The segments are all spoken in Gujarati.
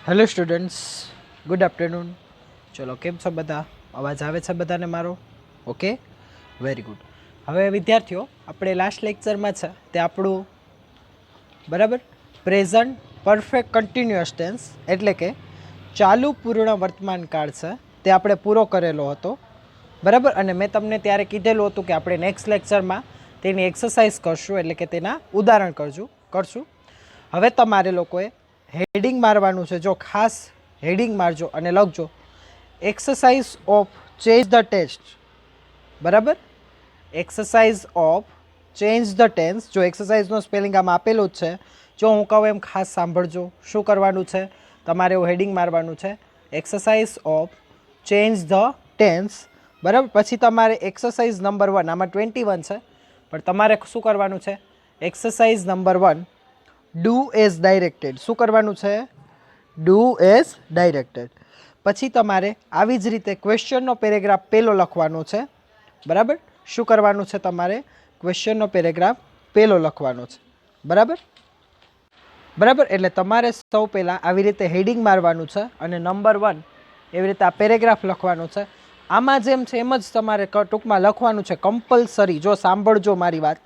Hello students, good afternoon. ચલો, કેમ છો બધા? અવાજ આવે છે બધાને મારો? Okay, very good. હવે વિદ્યાર્થીઓ, આપણે લાસ્ટ લેક્ચરમાં છે તે આપણું બરાબર પ્રેઝન્ટ પરફેક્ટ કન્ટિન્યુઅસ ટેન્સ એટલે કે ચાલુ પૂર્ણ વર્તમાન કાળ છે તે આપણે પૂરો કરેલો હતો બરાબર. અને મેં તમને ત્યારે કીધેલું હતું કે આપણે નેક્સ્ટ લેક્ચરમાં તેની એક્સરસાઇઝ કરશું એટલે કે તેના ઉદાહરણ કરશું. હવે તમારે લોકોએ હેડિંગ મારવાનું છે. જો ખાસ હેડિંગ મારજો અને લખજો exercise of change the test. બરાબર, exercise of change the tense. જો એક્સરસાઇઝનો સ્પેલિંગ આમાં આપેલું જ છે. જો હું કહું એમ ખાસ સાંભળજો. શું કરવાનું છે? તમારે એવું હેડિંગ મારવાનું છે exercise of change the tense. બરાબર, પછી તમારે એક્સરસાઇઝ નંબર 1, આમાં 21 છે પણ તમારે શું કરવાનું છે? Exercise number 1 do as directed. શું કરવાનું છે? Do as directed. પછી તમારે આવી જ રીતે ક્વેશ્ચનનો પેરેગ્રાફ પહેલો લખવાનો છે. બરાબર, શું કરવાનું છે? તમારે ક્વેશ્ચનનો પેરેગ્રાફ પહેલો લખવાનો છે. બરાબર બરાબર, એટલે તમારે સૌ પહેલાં આવી રીતે હેડિંગ મારવાનું છે અને નંબર 1 એવી રીતે આ પેરેગ્રાફ લખવાનો છે. આમાં જેમ છે એમ જ તમારે ટૂંકમાં લખવાનું છે કમ્પલસરી. જો સાંભળજો મારી વાત,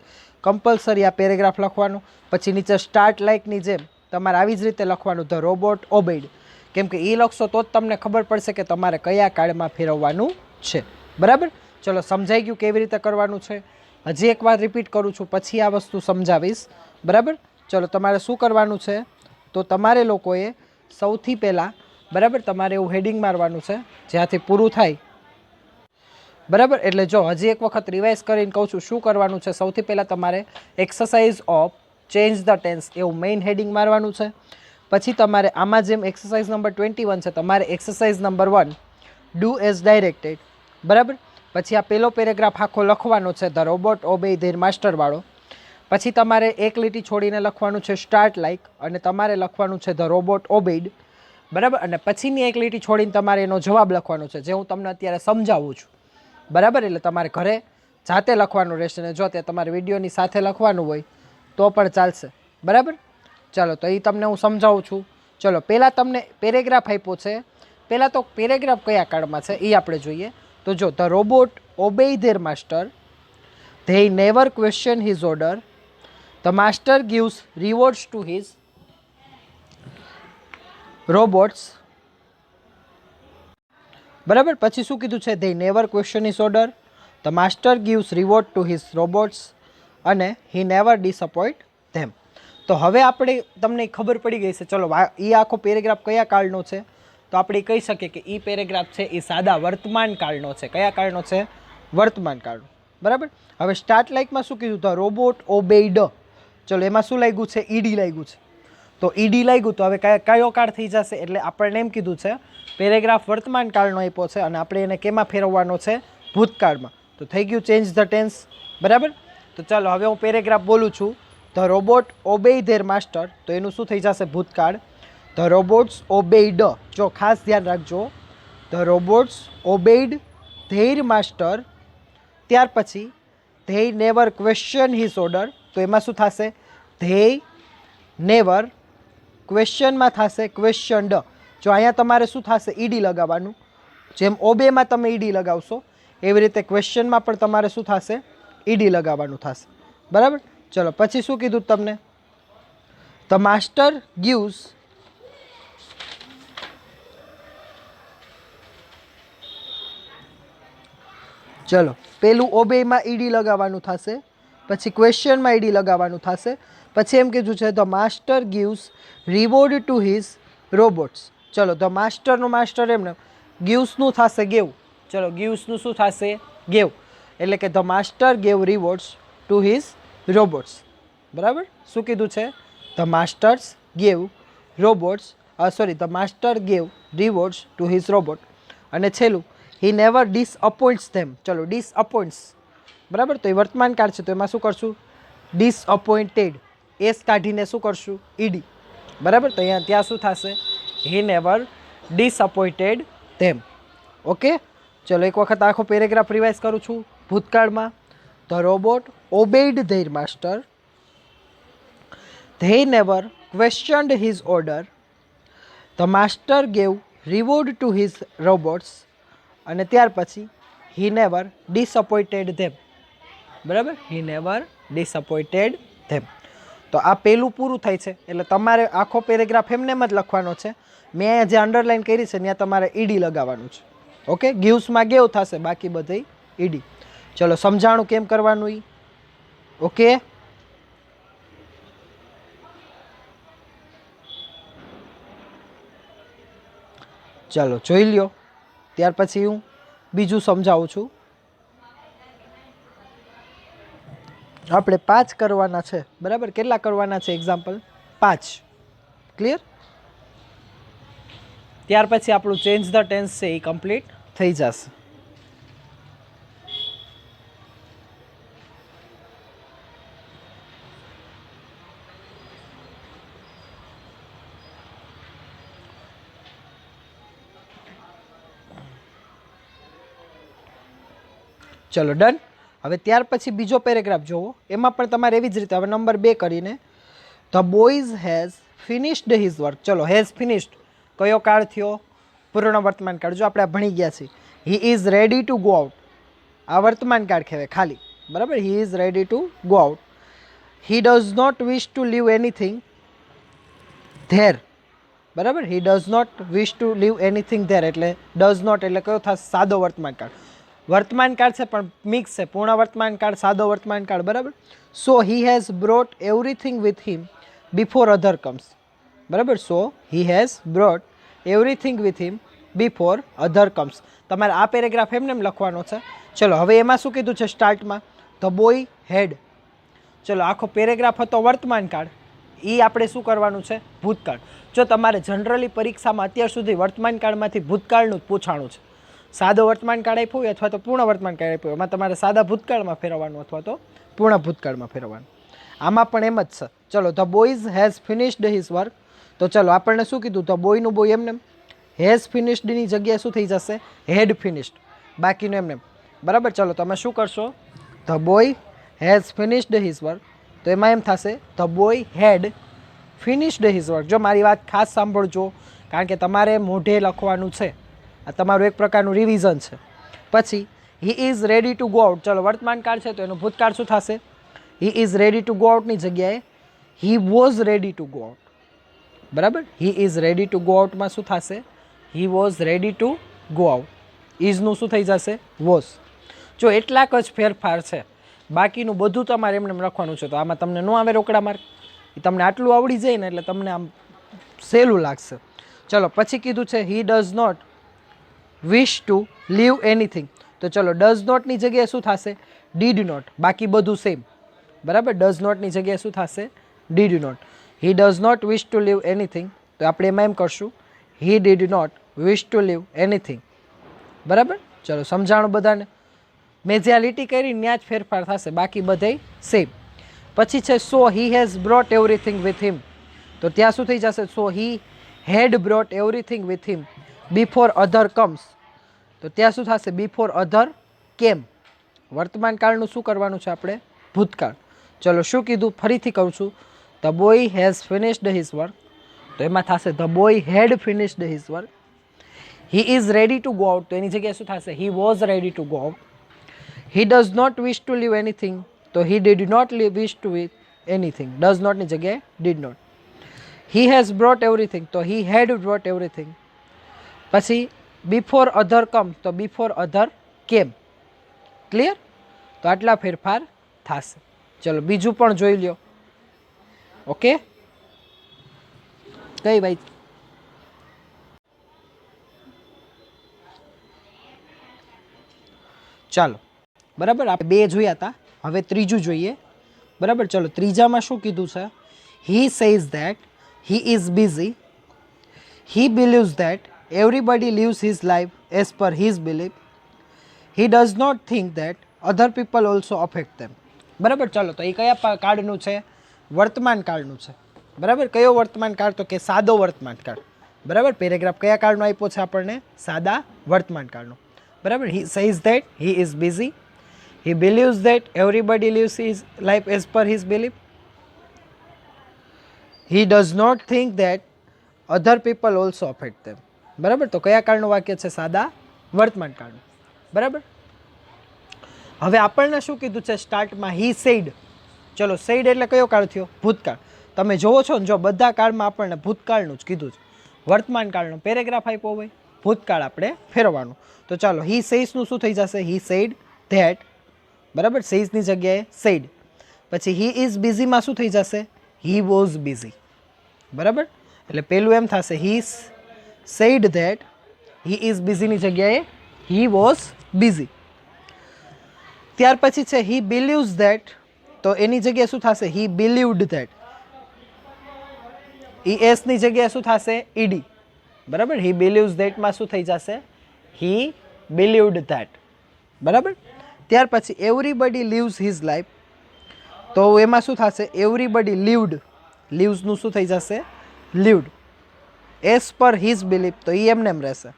કમ્પલસરી આ પેરેગ્રાફ લખવાનું. પછી નીચે સ્ટાર્ટ લાઇકની જેમ તમારે આવી જ રીતે લખવાનું ધ રોબોટ ઓબેડ. કેમ કે એ લખશો તો જ તમને ખબર પડશે કે તમારે કયા કાળમાં ફેરવવાનું છે. બરાબર, ચલો સમજાઈ ગયું કેવી રીતે કરવાનું છે? હજી એકવાર રિપીટ કરું છું, પછી આ વસ્તુ સમજાવીશ. બરાબર, ચલો તમારે શું કરવાનું છે? તો તમારે લોકોએ સૌથી પહેલાં બરાબર તમારે એવું હેડિંગ મારવાનું છે જ્યાંથી પૂરું થાય. બરાબર, એટલે જો હજી એક વખત રિવાઇઝ કરીને કહું છું શું કરવાનું છે. સૌથી પહેલાં તમારે exercise of change the tense એવું મેઇન હેડિંગ મારવાનું છે. પછી તમારે આમાં જેમ એક્સરસાઇઝ નંબર 21 છે, તમારે exercise number 1 do as directed. બરાબર, પછી આ પહેલો પેરેગ્રાફ આખો લખવાનો છે ધ રોબોટ ઓબે ધેર માસ્ટરવાળો. પછી તમારે એક લીટી છોડીને લખવાનું છે સ્ટાર્ટ લાઇક અને તમારે લખવાનું છે ધ રોબોટ ઓબેડ. બરાબર, અને પછીની એક લીટી છોડીને તમારે એનો જવાબ લખવાનો છે જે હું તમને અત્યારે સમજાવું છું. બરાબર, એટલે તમારે ઘરે જાતે લખવાનું રહેશે ને જો તે તમારે વિડીયોની સાથે લખવાનું હોય તો પણ ચાલશે. બરાબર, ચાલો તો એ તમને હું સમજાવું છું. ચલો, પહેલાં તમને પેરેગ્રાફ આપ્યો છે. પહેલાં તો પેરેગ્રાફ કયા કાળમાં છે એ આપણે જોઈએ. તો જો the robot obey there master, they never question his order, the master gives rewards two his robots. બરાબર, પછી શું કીધું છે? They never question his order, the master gives reward to his robots અને હી નેવર ડિસઅપોઇન્ટ ધેમ. તો હવે આપણે તમને ખબર પડી ગઈ છે. ચલો, એ આખો પેરેગ્રાફ કયા કાળનો છે? તો આપણે કહી શકીએ કે એ પેરેગ્રાફ છે એ સાદા વર્તમાન કાળનો છે. કયા કાળનો છે? વર્તમાન કાળનો. બરાબર, હવે સ્ટાર્ટ લાઇકમાં શું કીધું? The robot obeyed. ચલો, એમાં શું લાગ્યું છે? ઈડી લાગ્યું છે. તો ઈડી લાગ્યું તો હવે કયો કાળ થઈ જશે? એટલે આપણને એમ કીધું છે પેરેગ્રાફ વર્તમાન કાળનો આપ્યો છે અને આપણે એને કેમાં ફેરવવાનો છે? ભૂતકાળમાં. તો થઈ ગયું ચેન્જ ધ ટેન્સ. બરાબર, તો ચાલો હવે હું પેરેગ્રાફ બોલું છું. The robot obey their master, તો એનું શું થઈ જશે? ભૂતકાળ. The robots obeyed. જો ખાસ ધ્યાન રાખજો, the robots obeyed their master. ત્યાર પછી they never question his order, તો એમાં શું થશે? ધે નેવર ક્વેશ્ચનમાં થશે ક્વેશ્ચન્ડ. જો અહીંયા તમારે શું થશે? ઈડી લગાવવાનું. જેમ ઓબેમાં તમે ઈડી લગાવશો એવી રીતે ક્વેશ્ચનમાં પણ તમારે શું થશે? ઈડી લગાવવાનું થશે. બરાબર, ચલો પછી શું કીધું તમને? ધ માસ્ટર ગિવ્સ ચલો, પેલું ઓબેમાં ઈડી લગાવવાનું થશે, પછી ક્વેશ્ચનમાં ઈડી લગાવવાનું થશે. પછી એમ કીધું છે the master gives reward to his robots. ચલો, ધ માસ્ટરનું માસ્ટર એમને ગિવ્સનું થશે ગેવ. ચલો, ગિવ્સનું શું થશે? ગેવ. એટલે કે the master gave rewards two his robots. બરાબર, શું કીધું છે? The masters gave robots the master gave rewards to his robot. અને છેલ્લું હી નેવર ડિસઅપોઇન્ટ્સ ધેમ. ચલો, ડિસઅપોઇન્ટ્સ. બરાબર, તો એ વર્તમાન કાળ છે તો એમાં શું કરશું? ડિસઅપોઇન્ટેડ. એસ કાઢીને શું કરશું? ઈડી. બરાબર, તો અહીંયા ત્યાં શું થશે? He never disappointed them. Okay, ચલો એક વખત આખો પેરેગ્રાફ રિવાઇઝ કરું છું. ભૂતકાળમાં the robot obeyed their master, they never questioned his order, the master gave reward to his robots, અને ત્યાર પછી હી નેવર ડિસઅપોઇન્ટેડ ધેમ. બરાબર, હી નેવર ડિસઅપોઇન્ટેડ ધેમ. તો આ પહેલું પૂરું થાય છે, એટલે તમારે આખો પેરેગ્રાફ એમને જ લખવાનો છે. મેં અહીંયા જે અંડરલાઇન કરી છે ત્યાં તમારે ઈડી લગાવવાનું છે. ઓકે, ગિવ્સમાં ગેવ થશે, બાકી બધે ઈડી. ચલો સમજાણું કેમ કરવાનું ઈ. ઓકે, ચાલો જોઈ લ્યો. ત્યાર પછી હું બીજું સમજાવું છું. આપણે 5 કરવાના છે. બરાબર, કેટલા કરવાના છે? એક્ઝામ્પલ 5. ક્લિયર? ત્યાર પછી આપણું ચેન્જ ધ ટેન્સ છે એ કમ્પ્લીટ થઈ જશે. ચલો ડન. હવે ત્યાર પછી બીજો પેરેગ્રાફ જોવો, એમાં પણ તમારે એવી જ રીતે હવે નંબર 2 કરીને the boys has finished his work. ચલો હેઝ ફિનિશ્ડ કયો કાળ થયો? પૂર્ણ વર્તમાન કાળ. જો આપણે આ ભણી ગયા છીએ. He is ready to go out, આ વર્તમાન કાળ કહેવાય ખાલી. બરાબર, he is ready to go out. He does not wish to leave anything there. બરાબર, he does not wish to leave anything there એટલે ડઝ નોટ એટલે કયો થશે? સાદો વર્તમાન કાળ. વર્તમાન કાળ છે પણ મિક્સ છે, પૂર્ણ વર્તમાન કાળ, સાદો વર્તમાન કાળ. બરાબર. So he has brought everything with him before other comes. બરાબર, so he has brought everything with him before other comes. તમારે આ પેરેગ્રાફ એમને એમ લખવાનો છે. ચલો હવે એમાં શું કીધું છે સ્ટાર્ટમાં? ધ બોય હેડ. ચલો આખો પેરેગ્રાફ હતો વર્તમાન કાળ, એ આપણે શું કરવાનું છે? ભૂતકાળ. જો તમારે જનરલી પરીક્ષામાં અત્યાર સુધી વર્તમાન કાળમાંથી ભૂતકાળનું જ પૂછાણું છે. સાદો વર્તમાન કાળ આપ્યું હોય અથવા તો પૂર્ણ વર્તમાન કાળ આપ્યું, એમાં તમારે સાદા ભૂતકાળમાં ફેરવવાનું અથવા તો પૂર્ણ ભૂતકાળમાં ફેરવવાનું. આમાં પણ એમ જ છે. ચલો the boys has finished his work. તો ચલો આપણને શું કીધું? ધ બોયનું બોય એમને હેઝ ફિનિશ્ડની જગ્યાએ શું થઈ જશે? Had finished. બાકીનું એમને. બરાબર, ચલો તમે શું કરશો? The boy has finished his work. તો એમાં એમ થશે the boy had finished his work. જો મારી વાત ખાસ સાંભળજો, કારણ કે તમારે મોઢે લખવાનું છે. આ તમારું એક પ્રકારનું રિવિઝન છે. પછી he is ready to go out. ચલો વર્તમાન કાળ છે તો એનું ભૂતકાળ શું થશે? He is ready to go આઉટની જગ્યાએ he was ready to go out. બરાબર, he is ready to go આઉટમાં શું થશે? He was ready to go out. ઇઝનું શું થઈ જશે? વોઝ. જો એટલાક જ ફેરફાર છે, બાકીનું બધું તમારે એમને લખવાનું છે. તો આમાં તમને ન આવે રોકડા માર્ક. એ તમને આટલું આવડી જાય ને એટલે તમને આમ સહેલું લાગશે. ચલો પછી કીધું છે he does not wish to leave anything. તો ચલો ડઝ નોટની જગ્યાએ શું થશે? Did not. બાકી બધું સેમ. બરાબર, ડઝ નોટની જગ્યાએ શું થશે? Did not. He does not wish to leave anything. તો આપણે એમાં એમ કરશું he did not wish to leave anything. બરાબર, ચલો સમજાણું બધાને. મેં જે આ લીટી કરી ત્યાં જ ફેરફાર થશે, બાકી બધે સેમ. પછી છે so he has brought everything with him. તો ત્યાં શું થઈ જશે? So he had brought everything with him before other comes. તો ત્યાં શું થશે? બિફોર અધર કેમ. વર્તમાન કાળનું શું કરવાનું છે આપણે? ભૂતકાળ. ચલો શું કીધું? ફરીથી કહું છું. The boy has finished his work. તો એમાં થશે the boy had finished his work. He is ready to go out. તો એની જગ્યાએ શું થશે? He was ready to go out. He does not wish to leave anything. તો he did not wish to anything. Does નોટની જગ્યાએ did not. He has brought everything. તો હી હેડ બ્રોટ એવરીથિંગ. પછી બિફોર અધર કમ. તો બિફોર અધર કેમ. ક્લિયર? તો આટલા ફેરફાર થશે. ચલો બીજું પણ જોઈ લ્યો. ઓકે, કઈ ભાઈ? ચાલો બરાબર, આપણે 2 જોયા હતા, હવે ત્રીજું જોઈએ. બરાબર, ચલો ત્રીજામાં શું કીધું છે? હી says that he is busy. He believes that everybody lives his life as per his belief. He does not think that other people also affect them. બરાબર, ચાલો તો એ કયા કાળનું છે? વર્તમાન કાળનું છે. બરાબર, કયો વર્તમાન કાળ? તો કે સાદો વર્તમાન કાળ. બરાબર, પેરેગ્રાફ કયા કાળનો આપ્યો છે આપણને? સાદા વર્તમાન કાળનો. બરાબર, he says that he is busy. He believes that everybody lives his life as per his belief. He does not think that other people also affect them. બરાબર, તો કયા કાળનું વાક્ય છે? સાદા વર્તમાન કાળનું. બરાબર, હવે આપણને શું કીધું છે સ્ટાર્ટમાં? He said. ચલો, સેડ એટલે કયો કાળ થયો? ભૂતકાળ. તમે જોવો છો ને, જો બધા કાળમાં આપણને ભૂતકાળનું જ કીધું છે. વર્તમાન કાળનો પેરેગ્રાફ આપ્યો હોય, ભૂતકાળ આપણે ફેરવવાનું. તો ચાલો, હી સેઝનું શું થઈ જશે? હી સેડ ધેટ. બરાબર, સેઝની જગ્યાએ સેડ. પછી હી ઇઝ બિઝીમાં શું થઈ જશે? He was busy. બરાબર, એટલે પેલું એમ થશે he said that, he is બિઝીની જગ્યાએ હી વોઝ બિઝી. ત્યાર પછી છે હી બિલીવ્સ ધેટ, તો એની જગ્યાએ શું થશે? He believed that. એસની જગ્યાએ શું થશે? ઈડી. બરાબર, હી બિલીવ્સ ધેટમાં શું થઈ જશે? હી બિલીવ્ડ ધેટ. બરાબર, ત્યાર પછી એવરીબડી લીવ્સ હિઝ લાઈફ, તો એમાં શું થશે? એવરીબડી લીવ્ડ. લીવ્સનું શું થઈ જશે? લીવ્ડ. એઝ પર હિઝ બિલીફ, તો એ એમને એમ રહેશે.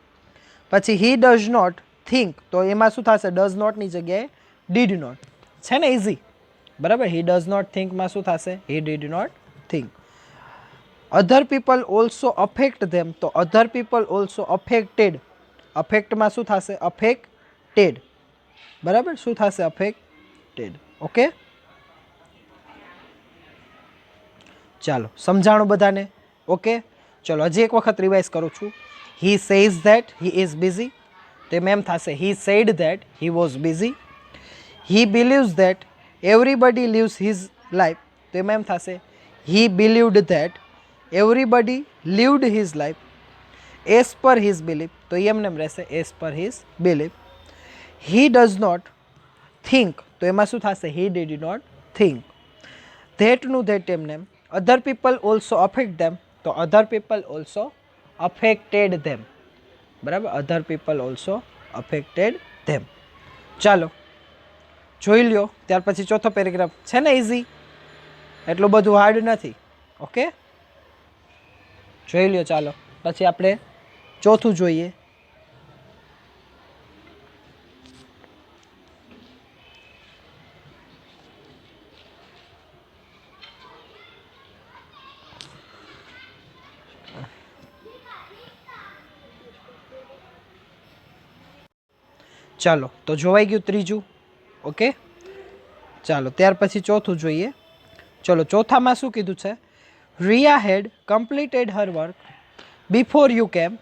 પછી હી ડઝ નોટ થિંક, તો એમાં શું થશે? ડઝ નોટની જગ્યાએ ડીડ નોટ. છે ને ઇઝી. બરાબર, હી ડઝ નોટ થિંકમાં શું થશે? He did not think. Other people also affect them, તો અધર પીપલ ઓલ્સો અફેક્ટેડ. અફેક્ટમાં શું થશે? અફેક્ટેડ. બરાબર, શું થશે? અફેક્ટેડ. ઓકે, ચાલો સમજાણું બધાને? ઓકે, ચલો હજી એક વખત રિવાઇઝ કરું છું. He says that he is busy, તો એમ એમ થશે he said that he was busy. He believes that everybody leaves his life, તો એમાં એમ થશે he believed that everybody lived his life as per his belief, તો એમને એમ રહેશે as per his belief. He does not think, તો એમાં શું થશે? He did not think. ધેટનું ધેટ એમને એમ. Other people also affect them, તો અધર પીપલ ઓલ્સો અફેક્ટેડ ધેમ. બરાબર, અધર પીપલ ઓલ્સો અફેક્ટેડ ધેમ. ચાલો જોઈ લ્યો. ત્યાર પછી ચોથો પેરેગ્રાફ છે ને ઇઝી, એટલું બધું હાર્ડ નથી. ઓકે, જોઈ લ્યો. ચાલો પછી આપણે ચોથું જોઈએ. ચાલો, તો જોવાઈ ગયું ત્રીજું. ઓકે, ચાલો ત્યાર પછી ચોથું જોઈએ. ચલો, ચોથામાં શું કીધું છે? Riya had completed her work before you came.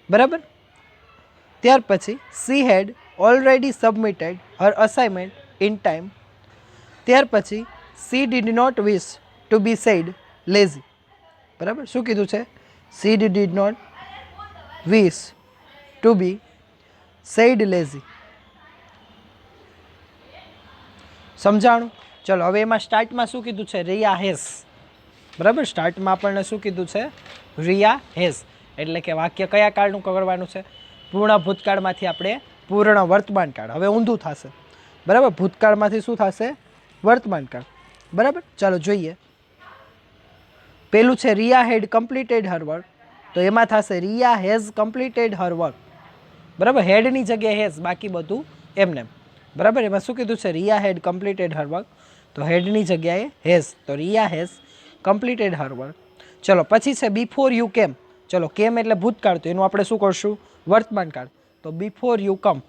બરાબર, ત્યાર પછી she had already submitted her assignment in time. ત્યાર પછી she did not wish to be said lazy. બરાબર, શું કીધું છે? She did not wish to be said lazy. સમજાણું? ચલો, હવે એમાં સ્ટાર્ટમાં શું કીધું છે? રિયા હેઝ. બરાબર, સ્ટાર્ટમાં આપણને શું કીધું છે? રિયા હેઝ. એટલે કે વાક્ય કયા કાળનું કરવાનું છે? પૂર્ણ ભૂતકાળમાંથી આપણે પૂર્ણ વર્તમાન કાળ. હવે ઊંધું થશે. બરાબર, ભૂતકાળમાંથી શું થશે? વર્તમાન કાળ. બરાબર, ચાલો જોઈએ. પેલું છે Riya had completed her work, તો એમાં થશે Riya has completed her work. બરાબર, હેડની જગ્યાએ હેઝ, બાકી બધું એમને. બરાબર, એમાં શું કીધું છે? Riya had completed her work, તો હેડની જગ્યાએ હેઝ, તો Riya has completed her work. ચલો પછી છે બિફોર યુ કેમ. ચલો, કેમ એટલે ભૂતકાળ, તો એનું આપણે શું કરશું? વર્તમાન કાળ. તો બિફોર યુ કમ.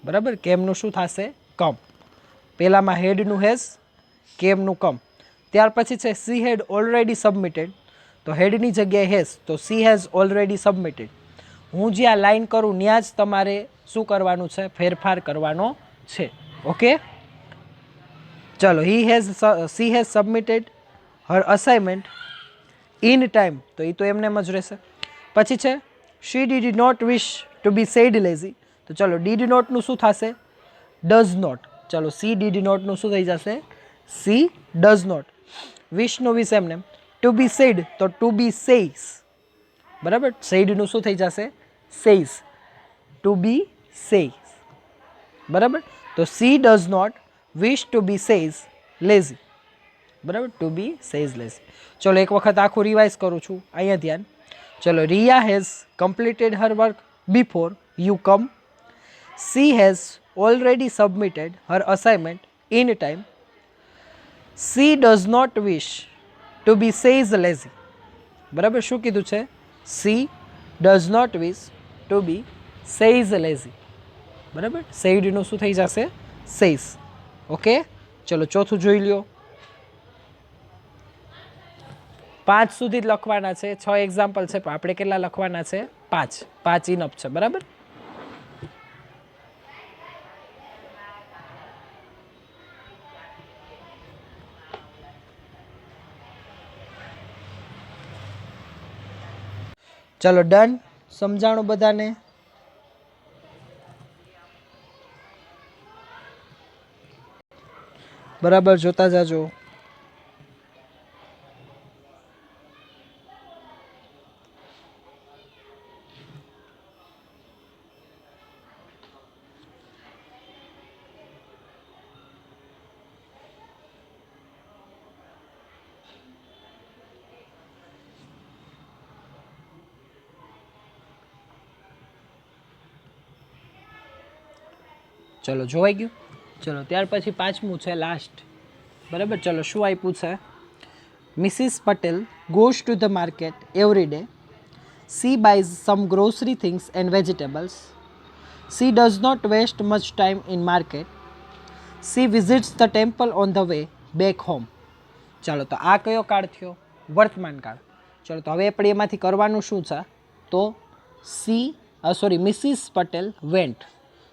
બરાબર, કેમનું શું થશે? કમ. પહેલામાં હેડનું હેઝ, કેમનું કમ. ત્યાર પછી છે સી હેડ ઓલરેડી સબમિટેડ, તો હેડની જગ્યાએ હેઝ, તો સી હેઝ ઓલરેડી સબમિટેડ. હું જ્યાં લાઈન કરું ત્યાં જ તમારે શું કરવાનું છે? ફેરફાર કરવાનો છે. ઓકે, ચલો, she has submitted her assignment in time, તો એ તો એમને એમ જ રહેશે. પછી છે she did not wish to be said lazy, તો ચલો ડીડ નોટનું શું થશે? Does not. ચલો, સી ડીડ નોટનું શું થઈ જશે? She does not. વિશનું વિશ એમને. ટુ બી સેડ, તો ટુ બી સેઝ. બરાબર, સેડનું શું થઈ જશે? સેઝ. To be says. બરાબર, તો she does not wish to be said lazy. બરાબર, ટુ બી સેઝ લેઝી. ચલો એક વખત આખું રિવાઇઝ કરું છું, અહીંયા ધ્યાન. ચલો, Riya has completed her work before you come. She has already submitted her assignment in time. She does not wish to be said lazy. બરાબર, શું કીધું છે? She does not wish to be said lazy. બરાબર, સેઇડનું શું થઈ જશે? સેઝ. ઓકે, ચલો ચોથું જોઈ લ્યો. 5 સુધી જ લખવાના છે. 6 એક્ઝામ્પલ છે પણ આપણે કેટલા લખવાના છે? 5. 5 ઇનફ છે. બરાબર, ચલો ડન. સમજાણું બધાને? બરાબર, જોતા જાજો. ચલો જોવાઈ ગયું. ચલો ત્યાર પછી 5મું છે લાસ્ટ. બરાબર, ચલો શું આપ્યું છે? Mrs Patel goes to the market every day. She buys some grocery things and vegetables. She does not waste much time in market. She visits the temple on the way back home. ચાલો, તો આ કયો કાળ થયો? વર્તમાન કાળ. ચલો, તો હવે આપણે એમાંથી કરવાનું શું છે? તો મિસિસ પટેલ વેન્ટ.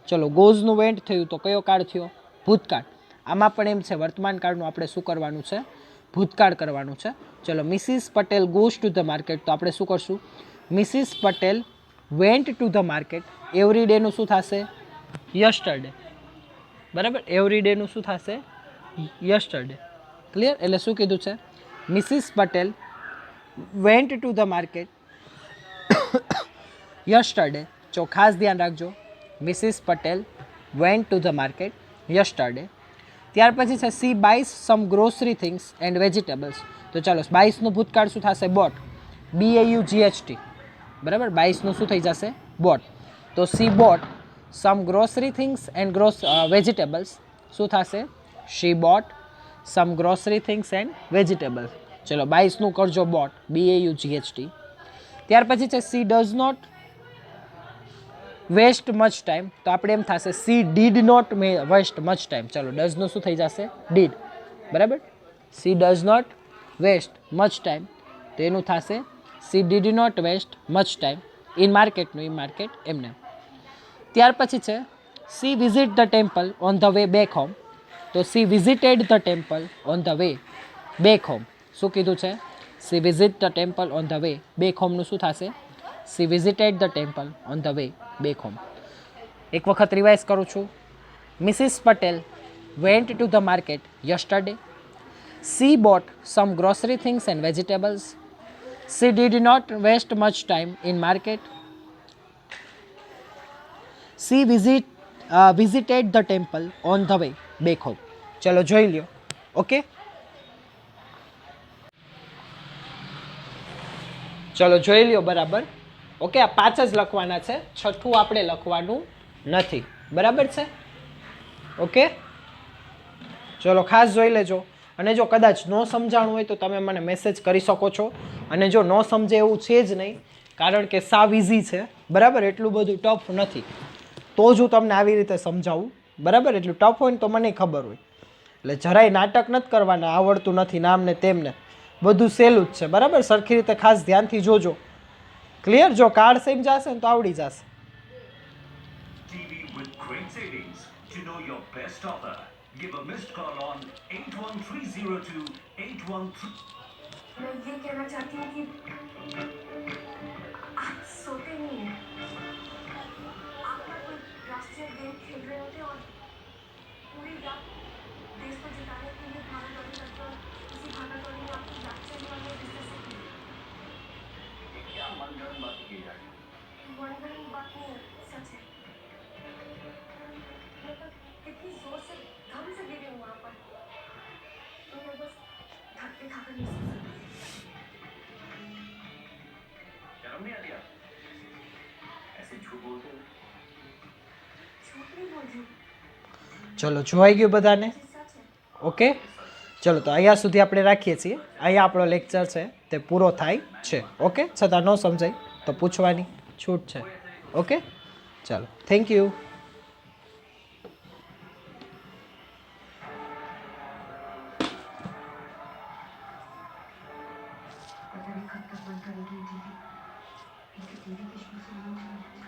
ચલો, ગોઝનું વેન્ટ થયું તો કયો કાળ થયો? ભૂતકાળ. આમાં પણ એમ છે, વર્તમાન કાળનું આપણે શું કરવાનું છે? ભૂતકાળ કરવાનું છે. ચલો, Mrs Patel goes to the market, તો આપણે શું કરશું? Mrs Patel went to the market. Every ડેનું શું થશે? યસ્ટરડે. બરાબર, એવરી ડેનું શું થશે? યસ્ટરડે. ક્લિયર? એટલે શું કીધું છે? Mrs Patel went to the market yesterday. જો ખાસ ધ્યાન રાખજો, Mrs Patel went to the market yesterday. ત્યાર પછી છે she buys some grocery things and vegetables. તો ચાલો, બાયસનું ભૂતકાળ શું થશે? બોટ. BAUGHT. બરાબર, બાયસનું શું થઈ જશે? બોટ. તો she bought some grocery things and vegetables. શું થશે? She bought some grocery things and vegetables. ચલો, 22નું કરજો બોટ, BAUGHT. ત્યાર પછી છે she does not waste much time. તો આપણે એમ થશે she did not waste much time. ચલો, ડઝનું શું થઈ જશે? ડીડ. બરાબર, she does not waste much time, તો એનું થશે she did not waste much time in માર્કેટનું ઇન માર્કેટ એમને. ત્યાર પછી છે she visit the temple on the way back home. તો she visited the temple on the way back home. શું કીધું છે? She visit the temple on the way back હોમનું શું થશે? She visited the temple on the way back home. એક વખત રિવાઇઝ કરું છું. Mrs Patel went to the market yesterday. She bought some grocery things and vegetables. C did not waste much time in market. She visited the temple on the way back home. ચલો જોઈ લ્યો. ઓકે, ચલો જોઈ લ્યો. બરાબર, ઓકે. આ 5 જ લખવાના છે, 6થું આપણે લખવાનું નથી. બરાબર છે? ઓકે, ચલો ખાસ જોઈ લેજો. અને જો કદાચ ન સમજાણું હોય તો તમે મને મેસેજ કરી શકો છો. અને જો ન સમજે એવું છે જ નહીં, કારણ કે સાવ ઇઝી છે. બરાબર, એટલું બધું ટફ નથી. તો જ હું તમને આવી રીતે સમજાવું. બરાબર, એટલું ટફ હોય ને તો મને ખબર હોય. એટલે જરાય નાટક નથી કરવાના, આવડતું નથી નામ ને તેમને. બધું સહેલું જ છે. બરાબર, સરખી રીતે ખાસ ધ્યાનથી જોજો. ક્લિયર? જો કાર્ડ સમજાશે ને તો આવડી જશે. TV with great savings. To know your best offer, give a missed call on 81302 मैं ये कहना चाहती हूँ कि आप सोते नहीं हैं। आप ना कोई राष्ट्रीय गेम खेल रहे होते और पूरी रात देश को जिताने के लिए भागा दौड़ी करते और उसी भागा दौड़ी में आपकी रात चली और वो बिजनेस से क्या मनगढ़ंत बात की जा रही है? मनगढ़ंत बात नहीं है, सच है। मैं तो कितनी जोर से धम से गिरी हूँ वहाँ पर, तो मैं बस थकते खाकर नहीं सो सकती। शर्म नहीं आती आपको? ऐसे झूठ बोलते हो? झूठ नहीं बोल रही हूँ, ચલો જોઈ ગયું બધાને? ये सच है। ઓકે, ચલો તો અહીંયા સુધી આપણે રાખીએ છીએ. અહીંયા આપણો લેક્ચર છે. તે પૂરો થાય છે. ઓકે, છતાં ન સમજાય તો પૂછવાની છૂટ છે. ઓકે, ચાલો, થેન્ક યુ. पता नहीं कब तक बंद करेगी टीवी। इनकी टीवी की शुरू से नहीं